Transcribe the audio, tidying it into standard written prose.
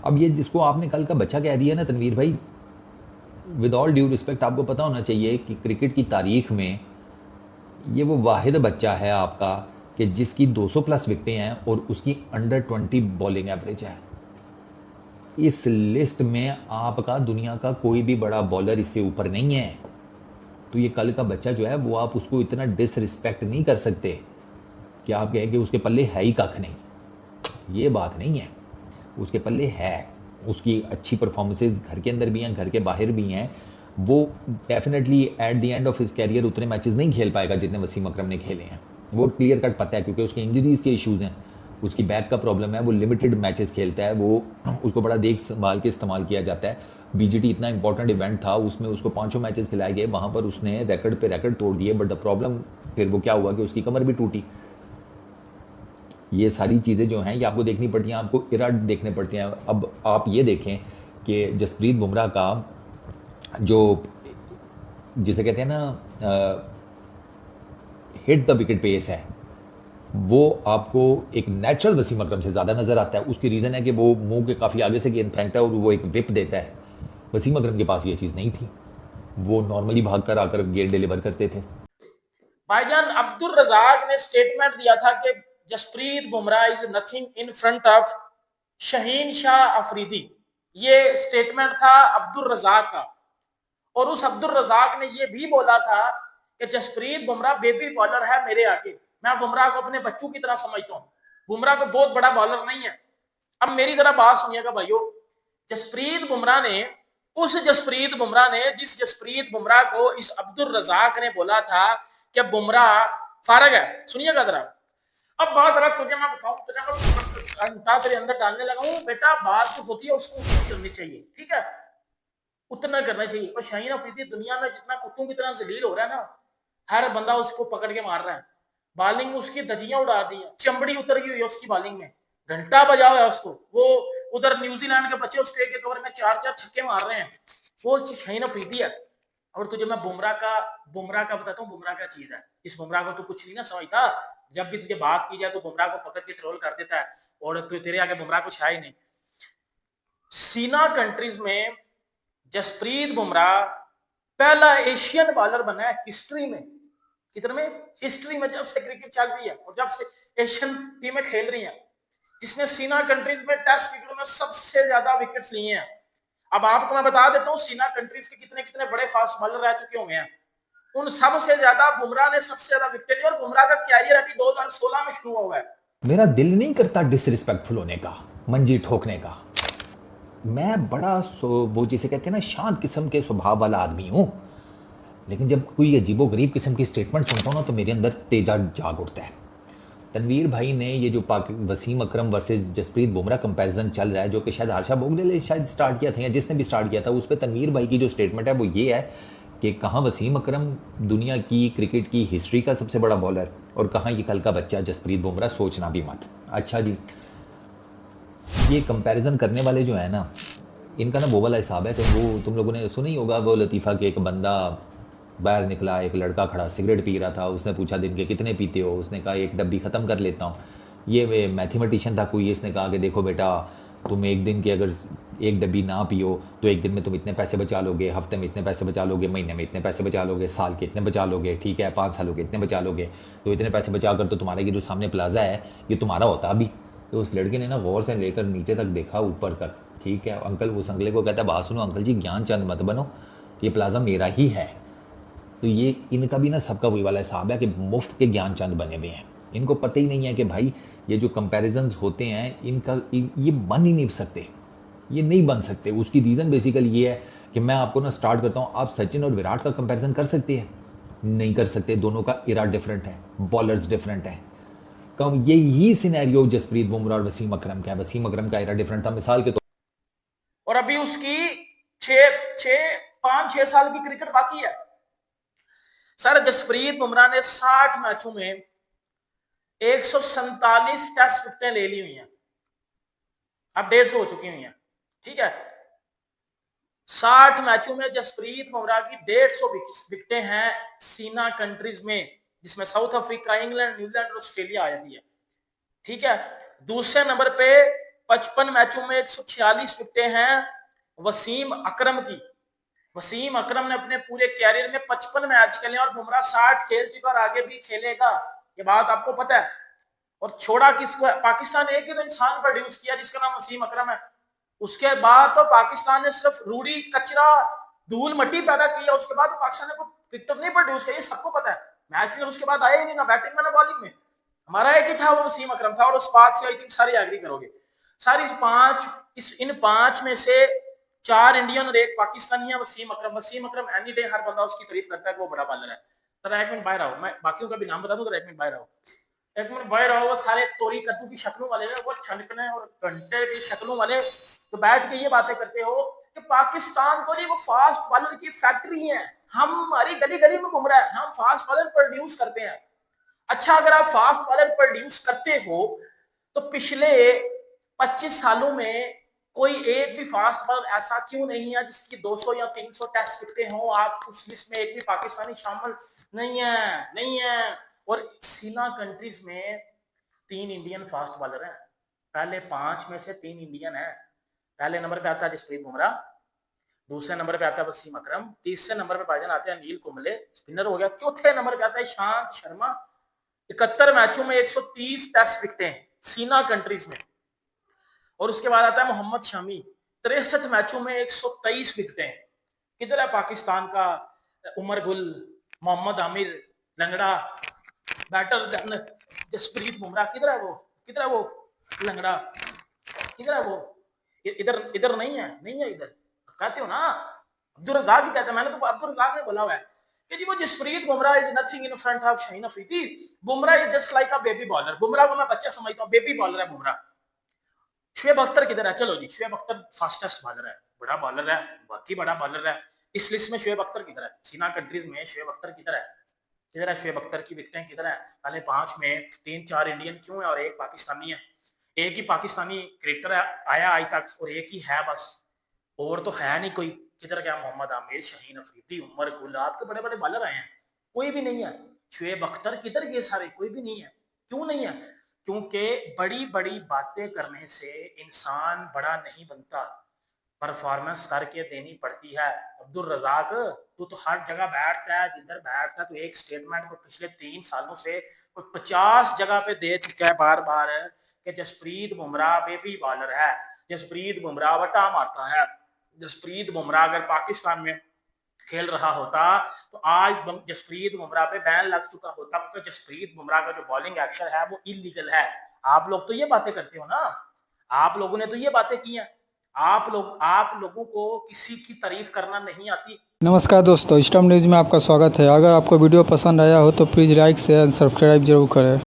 अब ये जिसको आपने कल का बच्चा कह दिया ना तनवीर भाई, विद ऑल ड्यू रिस्पेक्ट आपको पता होना चाहिए कि क्रिकेट की तारीख में ये वो वाहिद बच्चा है आपका कि जिसकी 200 प्लस विकटें हैं और उसकी अंडर 20 बॉलिंग एवरेज है। इस लिस्ट में आपका दुनिया का कोई भी बड़ा बॉलर इससे ऊपर नहीं है। तो ये कल का बच्चा जो है वो आप उसको इतना डिसरिस्पेक्ट नहीं कर सकते कि आप कहें कि उसके पल्ले है ही कख नहीं। ये बात नहीं है, उसके पल्ले है, उसकी अच्छी परफॉर्मेंसेज घर के अंदर भी हैं, घर के बाहर भी हैं। वो definitely at the end of his career उतने मैचेस नहीं खेल पाएगा जितने वसीम अकरम ने खेले हैं, वो क्लियर कट पता है, क्योंकि उसके इंजरीज़ के इश्यूज़ हैं, उसकी बैक का प्रॉब्लम है, वो लिमिटेड मैचेस खेलता है, वो उसको बड़ा देख संभाल के इस्तेमाल किया जाता है। बीजीटी इतना इंपॉर्टेंट इवेंट था, उसमें उसको 5 मैचेस खिलाए गए, वहाँ पर उसने रिकॉर्ड पे रिकॉर्ड तोड़ दिए, बट द प्रॉब्लम फिर वो क्या हुआ कि उसकी कमर भी टूटी। ये सारी चीज़ें जो हैं ये आपको देखनी पड़ती हैं, आपको इरा देखने पड़ते हैं। अब आप ये देखें कि जसप्रीत बुमराह का जो जिसे कहते हैं ना हिट द विकेट पेस है, वो आपको एक नेचुरल वसीम अकरम से ज़्यादा नज़र आता है। उसकी रीज़न है कि वो मुंह के काफ़ी आगे से गेंद फेंकता है और वो एक विप देता है। वसीम अकरम के पास ये चीज़ नहीं थी, वो नॉर्मली भाग कर आकर गेंद डिलीवर करते थे। भाईजान अब्दुल रजाक ने स्टेटमेंट दिया था कि Jasprit Bumrah is nothing in front of Shaheen Shah Afridi. ये स्टेटमेंट था अब्दुल रजाक का। और उस अब्दुल रजाक ने यह भी बोला था कि जसप्रीत बुमराह बेबी बॉलर है मेरे आगे, मैं बुमराह को अपने बच्चों की तरह समझता हूं, बुमराह को बहुत बड़ा बॉलर नहीं है। अब मेरी तरह बात सुनिएगा भाइयों, जसप्रीत बुमराह ने जिस जसप्रीत बुमराह को इस अब्दुल रजाक ने बोला था कि बुमराह फारग है, सुनिएगा जरा। अब बात रहा तुझे मैं बताऊं, तुझे मैं घंटा तेरे अंदर डालने लगा हूं, बेटा बात जो होती है उसको करनी चाहिए, ठीक है, उतना करना चाहिए। और शाहीन अफरीदी दुनिया में जितना कुत्तों की तरह जलील हो रहा है ना, हर बंदा उसको पकड़ के मार रहा है, बॉलिंग उसकी धजियां उड़ा दी है, चमड़ी उतर गई हुई है उसकी बॉलिंग में, घंटा बजा हुआ है उसको। वो उधर न्यूजीलैंड के बच्चे उसके एक ओवर में 4-4 छक्के मार रहे हैं, वो शाहीन अफरीदी है। और तुझे मैं बुमराह का बताता हूँ, बुमराह क्या चीज है। इस बुमराह को तो कुछ नहीं ना समझता, जब भी तुझे बात की जाए तो बुमराह को पकड़ के ट्रोल कर देता है, और तो तेरे आगे बुमराह कुछ है ही नहीं। सीना कंट्रीज में जसप्रीत बुमराह पहला एशियन बॉलर बना है हिस्ट्री में। कितने में? हिस्ट्री में, जब से क्रिकेट चल रही है और जब से एशियन टीमें खेल रही हैं, जिसने सीना कंट्रीज में टेस्ट क्रिकेट में सबसे ज्यादा विकेट्स लिए हैं। अब आपको मैं बता देता हूं सीना कंट्रीज के कितने कितने बड़े फास्ट बॉलर रह चुके होंगे हैं, उन सबसे ज्यादा बुमराह ने सबसे ज्यादा विकेट लिए। और बुमराह का कैरियर अभी 2016 में शुरू हुआ है। मेरा दिल नहीं करता डिसरिस्पेक्टफुल होने का, मंजी ठोकने का। मैं बड़ा वो जिसे कहते हैं ना शांत किस्म के स्वभाव वाला आदमी हूँ, लेकिन जब कोई अजीबो गरीब किस्म की स्टेटमेंट सुनता हूँ ना तो मेरे अंदर तेजा जाग उठता है। तनवीर भाई ने ये जो वसीम अकरम वर्सेस जसप्रीत बुमराह कंपैरिजन चल रहा है, जो कि शायद हर्षा बोगले ने शायद स्टार्ट किया था या जिसने भी स्टार्ट किया था, उस पर तनवीर भाई की जो स्टेटमेंट है वो ये है कि कहाँ वसीम अकरम दुनिया की क्रिकेट की हिस्ट्री का सबसे बड़ा बॉलर और कहाँ ये कल का बच्चा जसप्रीत बुमराह, सोचना भी मत। अच्छा जी, ये कंपैरिजन करने वाले जो है ना, इनका ना वो वाला हिसाब है कि वो तुम लोगों ने सुना ही होगा वो लतीफ़ा कि एक बंदा बाहर निकला, एक लड़का खड़ा सिगरेट पी रहा था, उसने पूछा दिन के कितने पीते हो, उसने कहा एक डब्बी ख़त्म कर लेता हूँ। ये वे मैथमेटिशियन था कोई, इसने कहा कि देखो बेटा, तुम एक दिन की अगर एक डब्बी ना पियो तो एक दिन में तुम इतने पैसे बचा लोगे, हफ्ते में इतने पैसे बचा लोगे, महीने में इतने पैसे बचा लोगे, साल के इतने बचा लोगे, ठीक है 5 सालों के इतने बचा लोगे। तो इतने पैसे बचा कर तो तुम्हारे ये जो सामने प्लाजा है ये तुम्हारा होता अभी। तो उस लड़के ने ना गौर से लेकर नीचे तक देखा, ऊपर तक, ठीक है। अंकल उस अंकल को कहता है बात सुनो अंकल जी, ज्ञान चंद मत बनो, ये प्लाजा मेरा ही है। तो ये इनका भी ना सबका वही वाला हिसाब है कि मुफ्त के ज्ञान चंद बने हुए हैं। इनको पता ही नहीं है कि भाई ये जो कंपैरिजन्स होते हैं ये बन ही नहीं सकते, ये नहीं बन सकते। उसकी रीज़न बेसिकली ये है कि मैं आपको ना स्टार्ट करता हूँ, आप सचिन और विराट का कंपैरिजन कर सकते हैं? नहीं कर सकते, दोनों का इरा डिफरेंट है, बॉलर्स डिफरेंट है। कम यही सिनेरियो जसप्रीत बुमराह और वसीम अकरम का है। वसीम अकरम का इरा डिफरेंट था मिसाल के तौर, और अभी उसकी 5-6 साल की क्रिकेट बाकी है। सर जसप्रीत बुमराह ने 60 मैचों में 147 टेस्ट विकेटें ले ली हुई हैं, अब 150 हो चुकी हुई हैं, ठीक है। 60 मैचों में जसप्रीत बुमराह की 150 विकेटें हैं सीना कंट्रीज में, जिसमें साउथ अफ्रीका, इंग्लैंड, न्यूजीलैंड और ऑस्ट्रेलिया आ जाती है, ठीक है। दूसरे नंबर पे 55 मैचों में 146 विकेटें हैं वसीम अकरम की। वसीम अकरम ने अपने पूरे कैरियर में 55 मैच खेले और बुमराह 60 खेल चुका और आगे भी खेलेगा, ये बात आपको पता है। और छोड़ा किसको? पाकिस्तान एक ही तो इंसान प्रोड्यूस किया जिसका नाम वसीम अकरम है। उसके बाद तो पाकिस्तान ने सिर्फ रूढ़ी कचरा धूल मट्टी पैदा किया, उसके बाद तो पाकिस्तान ने कोई क्रिकेटर नहीं प्रोड्यूस किया, ये सबको पता है। मैच में उसके बाद आया ही नहीं, ना बैटिंग में ना बॉलिंग में। हमारा एक ही था, वो वसीम अकरम था। और उस बात से आई थिंक सारे एग्री करोगे। सारी इन पांच में से 4 इंडियन और 1 पाकिस्तानी है। वसीम अकरम एनी डे हर बंदा उसकी तारीफ करता है कि वो बड़ा बॉलर है। जरा एक मिनट बाहर आओ, मैं बाकियों का भी नाम बता दूं। एक मिनट बाहर आओ, वो सारे तोरी कद्दू की शक्लों वाले हैं, वो छनकने और घंटे की शक्लों वाले तो बैठ के ये बातें करते हो कि पाकिस्तान को वो फास्ट बॉलर की फैक्ट्री है, हम हमारी गली गली में घूम रहा है, हम फास्ट बॉलर प्रोड्यूस करते हैं। अच्छा, अगर आप फास्ट बॉलर प्रोड्यूस करते हो तो पिछले 25 सालों में कोई एक भी फास्ट बॉलर ऐसा क्यों नहीं है जिसकी 200 या 300 टेस्ट विकेटें हो? आप उस लिस्ट में एक भी पाकिस्तानी शामिल नहीं है। और सीना कंट्रीज में 3 इंडियन फास्ट बॉलर हैं। पहले 5 में से 3 इंडियन हैं। पहले नंबर पे आता है जसप्रीत बुमराह, दूसरे नंबर पे आता है वसीम अकरम, तीसरे नंबर पे भाईजान आते हैं अनिल कुंबले, स्पिनर हो गया, चौथे नंबर पे आता है ईशांत शर्मा। 71 मैचों में 130 टेस्ट विकेटें सीना कंट्रीज में। और उसके बाद आता है मोहम्मद शमी, 63 मैचों में 123 विकेटें। किधर है पाकिस्तान का उमर गुल, मोहम्मद आमिर, लंगड़ा बैटर देन जसप्रीत बुमराह? किधर है वो लंगड़ा? किधर है वो? इधर नहीं है इधर। कहते हो ना अब्दुल रज़ाक ही कहते हैं, मैंने तो अब्दुल रज़ाक ने बोला हुआ है कि जी वो Jasprit Bumrah is nothing in front of Shaheen Afridi. Bumrah is just like a baby bowler. Bumrah को मैं बच्चा समझता हूँ, बेबी बॉलर है बुमराह। शुएब अख्तर किधर है? चलो जी, शुएब अख्तर फास्टेस्ट बॉलर है, बड़ा बॉलर है, बाकी बड़ा बॉलर है। इस लिस्ट में शुएब अख्तर किधर है? सीना कंट्रीज में शुएब अख्तर किधर है? शुएब अख्तर की विकेटें किधर है? पहले 5 में 3-4 इंडियन क्यों है और 1 पाकिस्तानी है? एक ही पाकिस्तानी क्रिकेटर आया आज तक और एक ही है बस, और तो है नहीं कोई। किधर गया मोहम्मद आमिर, शाहीन अफरीदी, उमर गुल? आपके बड़े बड़े बॉलर आए हैं, कोई भी नहीं है। शुएब अख्तर किधर गए सारे? कोई भी नहीं है। क्यों नहीं है? क्योंकि बड़ी बड़ी बातें करने से इंसान बड़ा नहीं बनता, परफॉर्मेंस करके देनी पड़ती है। अब्दुल रज़ाक, तू तो हर जगह बैठता है, जिधर बैठता है तो एक स्टेटमेंट को पिछले 3 सालों से कोई 50 जगह पे दे चुका है बार बार कि जसप्रीत बुमराह बेबी बॉलर है, जसप्रीत बुमराह वटा मारता है। जसप्रीत बुमराह अगर पाकिस्तान में खेल रहा होता तो आज जसप्रीत बुमराह पे बैन लग चुका होता, क्योंकि जसप्रीत बुमराह का जो बॉलिंग एक्शन है वो इलीगल है। आप लोग तो ये बातें करते हो ना, आप लोगों ने तो ये बातें की हैं। आप लोगों को किसी की तारीफ करना नहीं आती। नमस्कार दोस्तों, स्टम्प न्यूज़ में आपका स्वागत है। अगर आपको वीडियो पसंद आया हो तो प्लीज़ लाइक शेयर सब्सक्राइब जरूर करें।